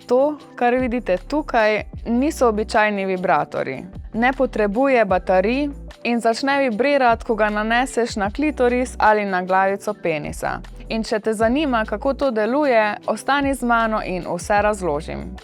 To, kar vidite tukaj, niso običajni vibratorji. Ne potrebuje baterij in začne vibrirati, ko ga naneseš na klitoris ali na glavico penisa. In če te zanima, kako to deluje, ostani z mano in vse razložim.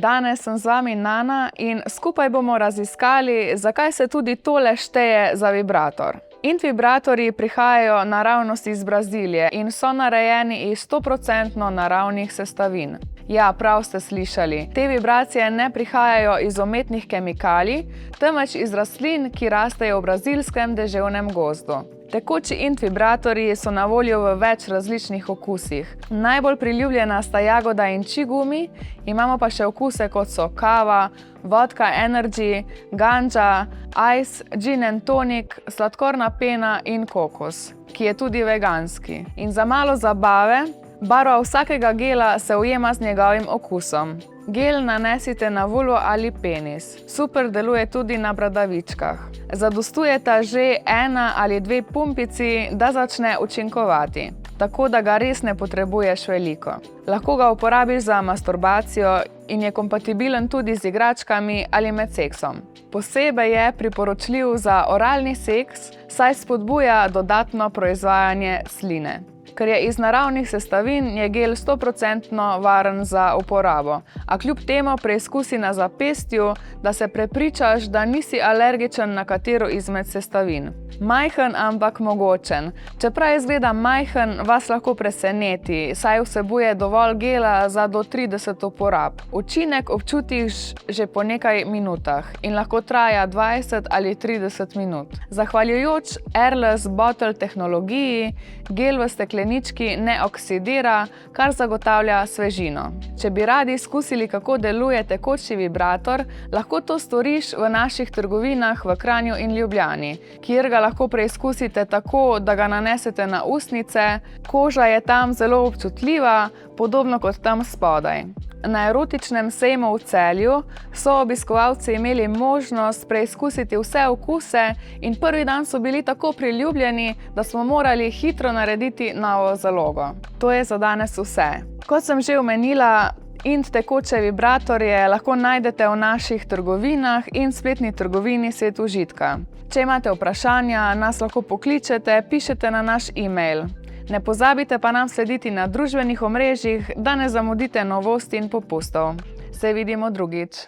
Danes sem z vami Nana in skupaj bomo raziskali, zakaj se tudi tole šteje za vibrator. Int vibratorji prihajajo naravnost iz Brazilije in so narejeni iz 100% naravnih sestavin. Ja, prav ste slišali. Te vibracije ne prihajajo iz umetnih kemikalij, temveč iz rastlin, ki rastejo v brazilskem deževnem gozdu. Tekoči int vibratorji so na voljo v več različnih okusih. Najbolj priljubljena sta jagoda in čigumi, imamo pa še okuse kot so kava, vodka energy, ganđa, ice, gin and tonic, sladkorna pena in kokos, ki je tudi veganski. In za malo zabave, barva vsakega gela se ujema z njegovim okusom. Gel nanesite na vulvo ali penis. Super deluje tudi na bradavičkah. Zadostujeta že 1 ali 2 pumpici, da začne učinkovati. Tako da ga res ne potrebuješ veliko. Lahko ga uporabiš za masturbacijo in je kompatibilen tudi z igračkami ali med seksom. Posebej je priporočljiv za oralni seks, saj spodbuja dodatno proizvajanje sline. Ker je iz naravnih sestavin, je gel 100% varen za uporabo, a kljub temu preizkusi na zapestju, da se prepričaš, da nisi alergičen na katero izmed sestavin. Majhen, ampak mogočen. Čeprav izgleda majhen, vas lahko preseneti, saj vsebuje dovolj gela za do 30 uporab. Učinek občutiš že po nekaj minutah in lahko traja 20 ali 30 minut. Zahvaljujoč Airless Bottle tehnologiji, gel v steklenički ne oksidira, kar zagotavlja svežino. Če bi radi izkusili, kako deluje tekoči vibrator, lahko to storiš v naših trgovinah v Kranju in Ljubljani, kjer ga lahko preizkusite tako, da ga nanesete na ustnice. Koža je tam zelo občutljiva, podobno kot tam spodaj. Na erotičnem sejmu v Celju so obiskovalci imeli možnost preizkusiti vse okuse in prvi dan so bili tako priljubljeni, da smo morali hitro narediti novo zalogo. To je za danes vse. Kot sem že omenila, int tekoče vibratorje lahko najdete v naših trgovinah in spletni trgovini Svet užitka. Če imate vprašanja, nas lahko pokličete, pišete na naš e-mail. Ne pozabite pa nam slediti na družbenih omrežjih, da ne zamudite novosti in popustov. Se vidimo drugič.